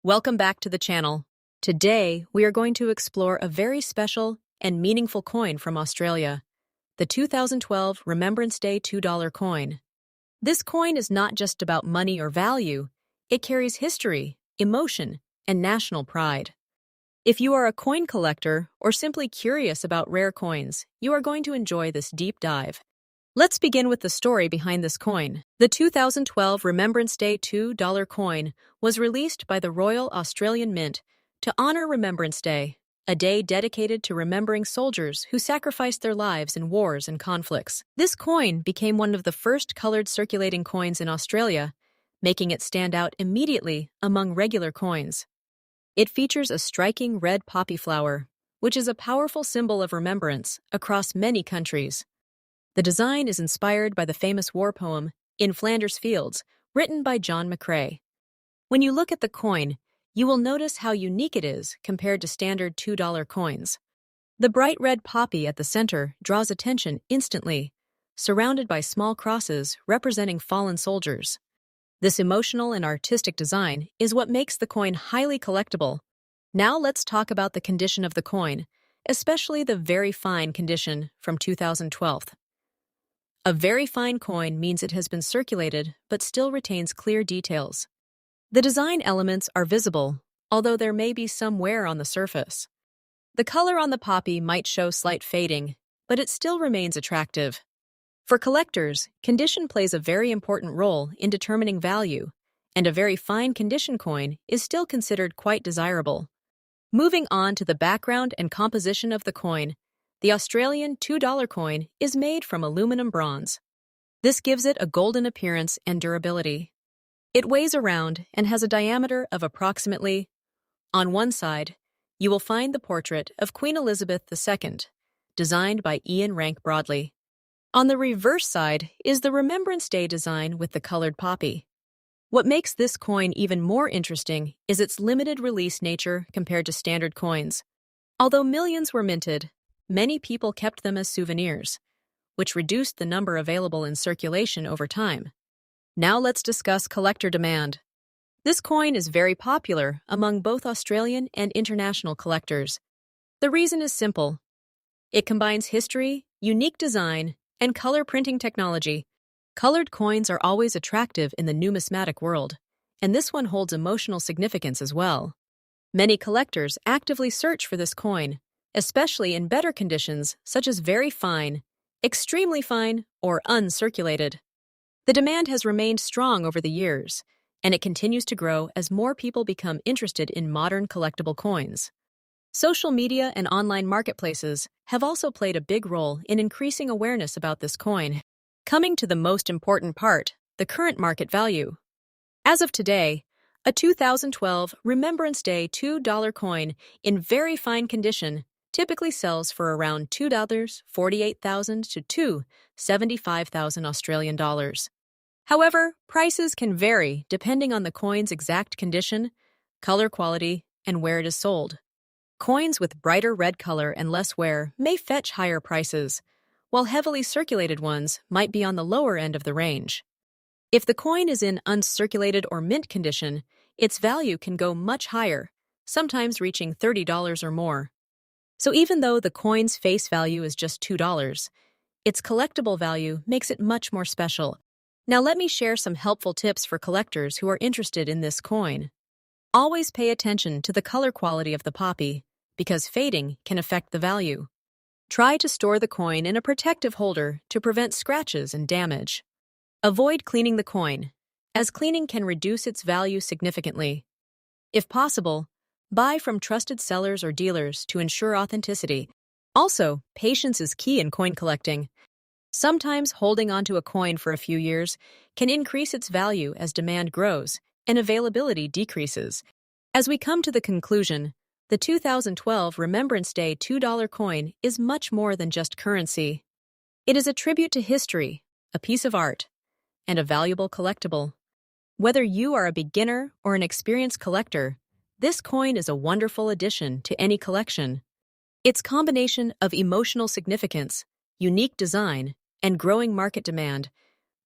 Welcome back to the channel. Today, we are going to explore a very special and meaningful coin from Australia, the 2012 Remembrance Day $2 coin. This coin is not just about money or value, it carries history, emotion, and national pride. If you are a coin collector or simply curious about rare coins, you are going to enjoy this deep dive. Let's begin with the story behind this coin. The 2012 Remembrance Day $2 coin was released by the Royal Australian Mint to honor Remembrance Day, a day dedicated to remembering soldiers who sacrificed their lives in wars and conflicts. This coin became one of the first colored circulating coins in Australia, making it stand out immediately among regular coins. It features a striking red poppy flower, which is a powerful symbol of remembrance across many countries. The design is inspired by the famous war poem, In Flanders Fields, written by John McCrae. When you look at the coin, you will notice how unique it is compared to standard $2 coins. The bright red poppy at the center draws attention instantly, surrounded by small crosses representing fallen soldiers. This emotional and artistic design is what makes the coin highly collectible. Now let's talk about the condition of the coin, especially the very fine condition from 2012. A very fine coin means it has been circulated but still retains clear details. The design elements are visible, although there may be some wear on the surface. The color on the poppy might show slight fading, but it still remains attractive. For collectors, condition plays a very important role in determining value, and a very fine condition coin is still considered quite desirable. Moving on to the background and composition of the coin, the Australian $2 coin is made from aluminum bronze. This gives it a golden appearance and durability. It weighs around and has a diameter of approximately. On one side, you will find the portrait of Queen Elizabeth II, designed by Ian Rank Broadley. On the reverse side is the Remembrance Day design with the colored poppy. What makes this coin even more interesting is its limited release nature compared to standard coins. Although millions were minted, many people kept them as souvenirs, which reduced the number available in circulation over time. Now let's discuss collector demand. This coin is very popular among both Australian and international collectors. The reason is simple. It combines history, unique design, and color printing technology. Colored coins are always attractive in the numismatic world, and this one holds emotional significance as well. Many collectors actively search for this coin, especially in better conditions such as very fine, extremely fine, or uncirculated. The demand has remained strong over the years, and it continues to grow as more people become interested in modern collectible coins. Social media and online marketplaces have also played a big role in increasing awareness about this coin. Coming to the most important part, the current market value. As of today, a 2012 Remembrance Day $2 coin in very fine condition typically sells for around $2.48,000 to $2.75,000 Australian dollars. However, prices can vary depending on the coin's exact condition, color quality, and where it is sold. Coins with brighter red color and less wear may fetch higher prices, while heavily circulated ones might be on the lower end of the range. If the coin is in uncirculated or mint condition, its value can go much higher, sometimes reaching $30 or more. So even though the coin's face value is just $2, its collectible value makes it much more special. Now let me share some helpful tips for collectors who are interested in this coin. Always pay attention to the color quality of the poppy, because fading can affect the value. Try to store the coin in a protective holder to prevent scratches and damage. Avoid cleaning the coin, as cleaning can reduce its value significantly. If possible, buy from trusted sellers or dealers to ensure authenticity. Also, patience is key in coin collecting. Sometimes holding onto a coin for a few years can increase its value as demand grows and availability decreases. As we come to the conclusion, the 2012 Remembrance Day $2 coin is much more than just currency. It is a tribute to history, a piece of art, and a valuable collectible. Whether you are a beginner or an experienced collector, this coin is a wonderful addition to any collection. Its combination of emotional significance, unique design, and growing market demand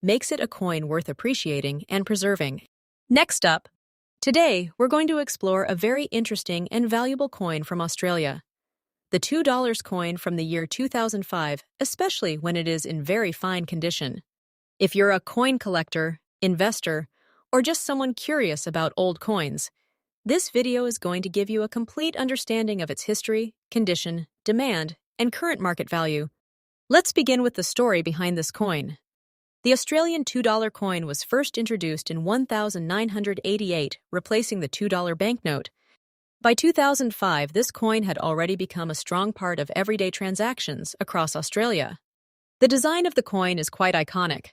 makes it a coin worth appreciating and preserving. Next up, Today, we're going to explore a very interesting and valuable coin from Australia. The $2 coin from the year 2005, especially when it is in very fine condition. If you're a coin collector, investor, or just someone curious about old coins, this video is going to give you a complete understanding of its history, condition, demand, and current market value. Let's begin with the story behind this coin. The Australian $2 coin was first introduced in 1988, replacing the $2 banknote. By 2005, this coin had already become a strong part of everyday transactions across Australia. The design of the coin is quite iconic.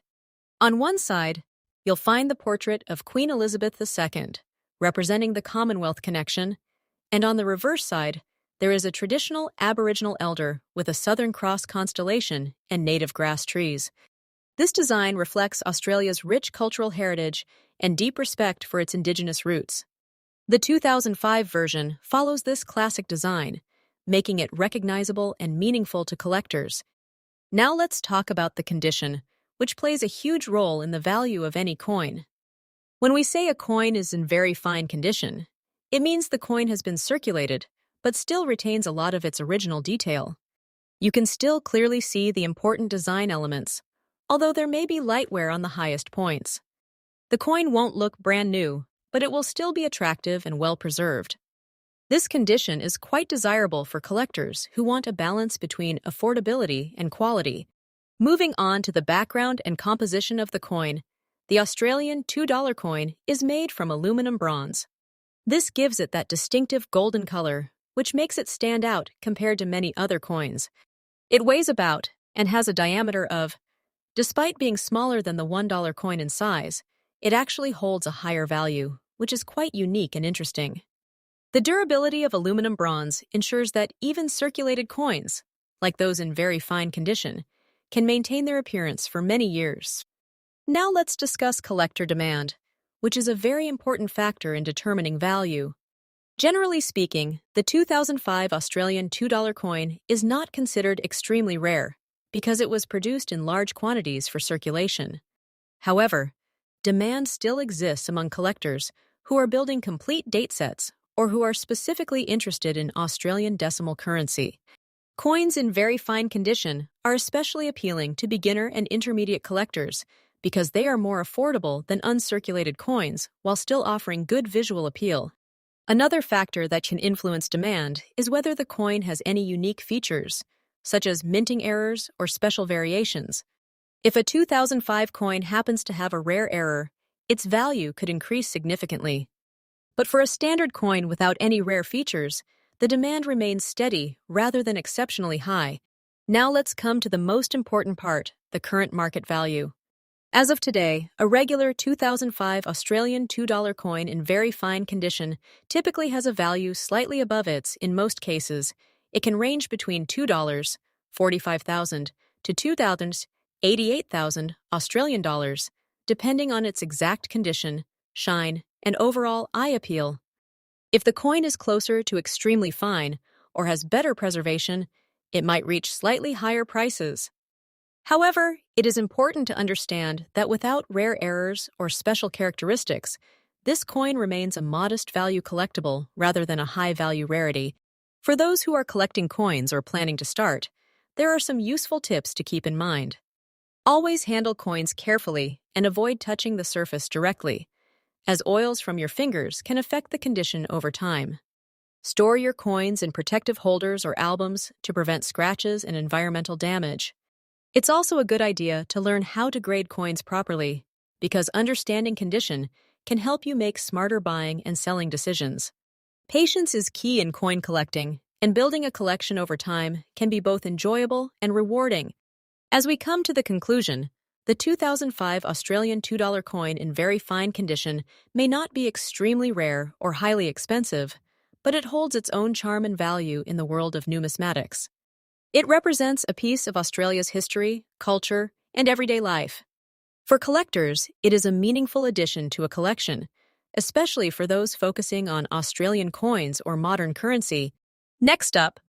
On one side, you'll find the portrait of Queen Elizabeth II, representing the Commonwealth connection, and on the reverse side, there is a traditional Aboriginal elder with a Southern Cross constellation and native grass trees. This design reflects Australia's rich cultural heritage and deep respect for its Indigenous roots. The 2005 version follows this classic design, making it recognizable and meaningful to collectors. Now let's talk about the condition, which plays a huge role in the value of any coin. When we say a coin is in very fine condition, it means the coin has been circulated, but still retains a lot of its original detail. You can still clearly see the important design elements, although there may be light wear on the highest points. The coin won't look brand new, but it will still be attractive and well-preserved. This condition is quite desirable for collectors who want a balance between affordability and quality. Moving on to the background and composition of the coin, the Australian $2 coin is made from aluminum bronze. This gives it that distinctive golden color, which makes it stand out compared to many other coins. It weighs about and has a diameter of. Despite being smaller than the $1 coin in size, it actually holds a higher value, which is quite unique and interesting. The durability of aluminum bronze ensures that even circulated coins, like those in very fine condition, can maintain their appearance for many years. Now let's discuss collector demand, which is a very important factor in determining value. Generally speaking, the 2005 Australian $2 coin is not considered extremely rare, because it was produced in large quantities for circulation. However, demand still exists among collectors who are building complete datesets or who are specifically interested in Australian decimal currency. Coins in very fine condition are especially appealing to beginner and intermediate collectors because they are more affordable than uncirculated coins while still offering good visual appeal. Another factor that can influence demand is whether the coin has any unique features, such as minting errors or special variations. If a 2005 coin happens to have a rare error, its value could increase significantly. But for a standard coin without any rare features, the demand remains steady rather than exceptionally high. Now let's come to the most important part, the current market value. As of today, a regular 2005 Australian $2 coin in very fine condition typically has a value slightly above its, in most cases. It can range between $2, 45,000, to $2,000, 88,000 Australian dollars, depending on its exact condition, shine, and overall eye appeal. If the coin is closer to extremely fine or has better preservation, it might reach slightly higher prices. However, it is important to understand that without rare errors or special characteristics, this coin remains a modest value collectible rather than a high-value rarity. For those who are collecting coins or planning to start, there are some useful tips to keep in mind. Always handle coins carefully and avoid touching the surface directly, as oils from your fingers can affect the condition over time. Store your coins in protective holders or albums to prevent scratches and environmental damage. It's also a good idea to learn how to grade coins properly, because understanding condition can help you make smarter buying and selling decisions. Patience is key in coin collecting, and building a collection over time can be both enjoyable and rewarding. As we come to the conclusion, the 2005 Australian $2 coin in very fine condition may not be extremely rare or highly expensive, but it holds its own charm and value in the world of numismatics. It represents a piece of Australia's history, culture, and everyday life. For collectors, it is a meaningful addition to a collection, especially for those focusing on Australian coins or modern currency. Next up,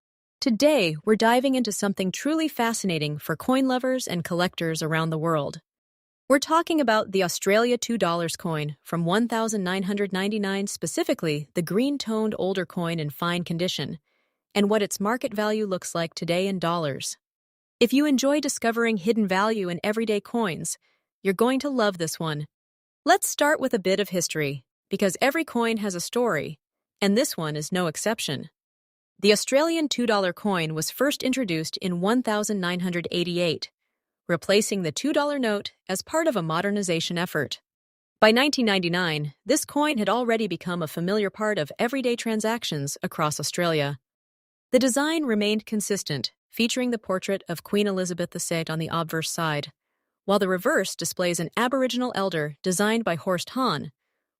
today we're diving into something truly fascinating for coin lovers and collectors around the world. We're talking about the Australia $2 coin from 1999, specifically the green-toned older coin in fine condition, and what its market value looks like today in dollars. If you enjoy discovering hidden value in everyday coins, you're going to love this one. Let's start with a bit of history, because every coin has a story, and this one is no exception. The Australian $2 coin was first introduced in 1988, replacing the $2 note as part of a modernization effort. By 1999, this coin had already become a familiar part of everyday transactions across Australia. The design remained consistent, featuring the portrait of Queen Elizabeth II on the obverse side, while the reverse displays an Aboriginal elder designed by Horst Hahn,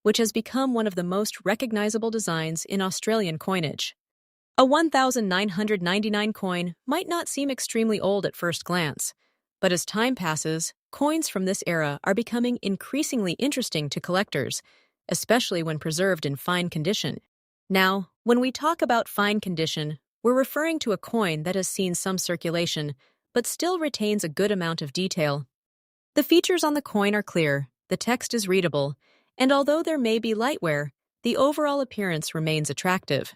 which has become one of the most recognizable designs in Australian coinage. A 1999 coin might not seem extremely old at first glance, but as time passes, coins from this era are becoming increasingly interesting to collectors, especially when preserved in fine condition. Now, when we talk about fine condition, we're referring to a coin that has seen some circulation, but still retains a good amount of detail. The features on the coin are clear, the text is readable, and although there may be light wear, the overall appearance remains attractive.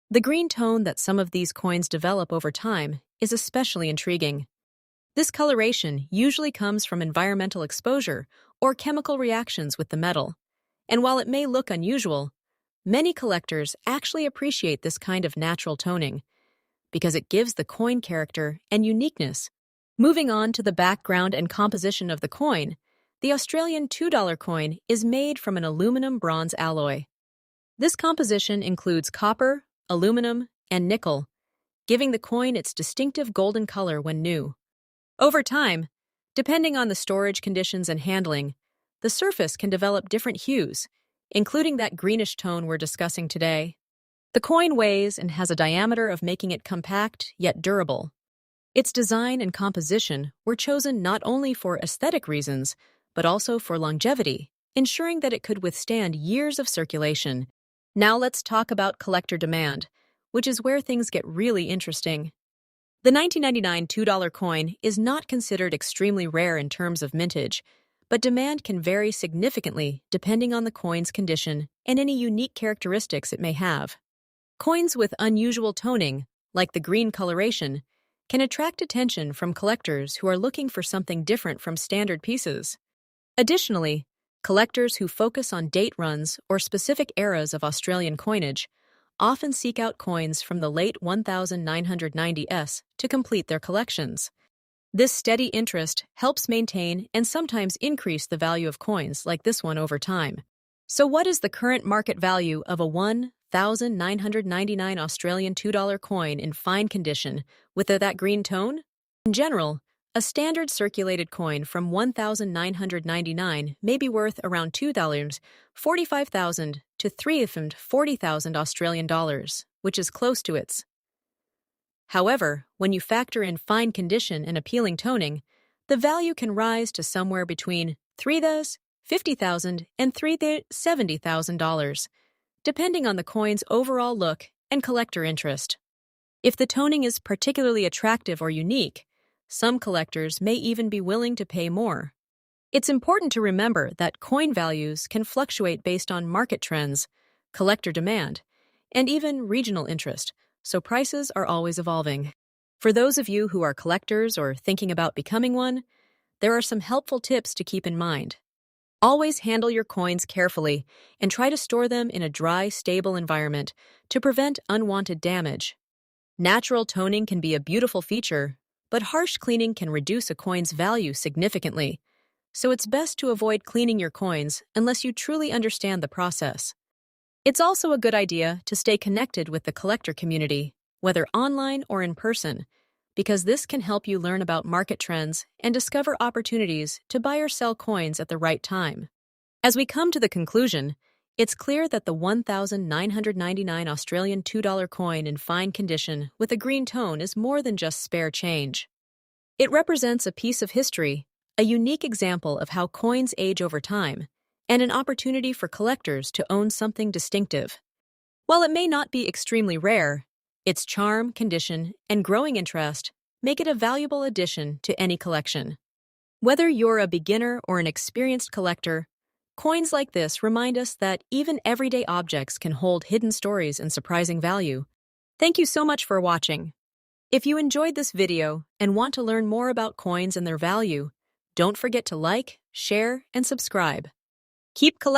The green tone that some of these coins develop over time is especially intriguing. This coloration usually comes from environmental exposure or chemical reactions with the metal, and while it may look unusual, many collectors actually appreciate this kind of natural toning because it gives the coin character and uniqueness. Moving on to the background and composition of the coin, the Australian $2 coin is made from an aluminum-bronze alloy. This composition includes copper, aluminum, and nickel, giving the coin its distinctive golden color when new. Over time, depending on the storage conditions and handling, the surface can develop different hues, including that greenish tone we're discussing today. The coin weighs and has a diameter of making it compact yet durable. Its design and composition were chosen not only for aesthetic reasons, but also for longevity, ensuring that it could withstand years of circulation. Now let's talk about collector demand, which is where things get really interesting. The 1999 $2 coin is not considered extremely rare in terms of mintage, but demand can vary significantly depending on the coin's condition and any unique characteristics it may have. Coins with unusual toning, like the green coloration, can attract attention from collectors who are looking for something different from standard pieces. Additionally, collectors who focus on date runs or specific eras of Australian coinage often seek out coins from the late 1990s to complete their collections. This steady interest helps maintain and sometimes increase the value of coins like this one over time. So what is the current market value of a 1,999 Australian $2 coin in fine condition with that green tone? In general, a standard circulated coin from 1999 may be worth around $2,45,000 to $340,000 Australian dollars, which is close to its. However, when you factor in fine condition and appealing toning, the value can rise to somewhere between $3,50,000 and $370,000, depending on the coin's overall look and collector interest. If the toning is particularly attractive or unique, some collectors may even be willing to pay more. It's important to remember that coin values can fluctuate based on market trends, collector demand, and even regional interest, so prices are always evolving. For those of you who are collectors or thinking about becoming one, there are some helpful tips to keep in mind. Always handle your coins carefully and try to store them in a dry, stable environment to prevent unwanted damage. Natural toning can be a beautiful feature, but harsh cleaning can reduce a coin's value significantly, so it's best to avoid cleaning your coins unless you truly understand the process. It's also a good idea to stay connected with the collector community, whether online or in person, because this can help you learn about market trends and discover opportunities to buy or sell coins at the right time. As we come to the conclusion, it's clear that the 1,999 Australian $2 coin in fine condition with a green tone is more than just spare change. It represents a piece of history, a unique example of how coins age over time, and an opportunity for collectors to own something distinctive. While it may not be extremely rare, its charm, condition, and growing interest make it a valuable addition to any collection. Whether you're a beginner or an experienced collector, coins like this remind us that even everyday objects can hold hidden stories and surprising value. Thank you so much for watching. If you enjoyed this video and want to learn more about coins and their value, don't forget to like, share, and subscribe. Keep collecting.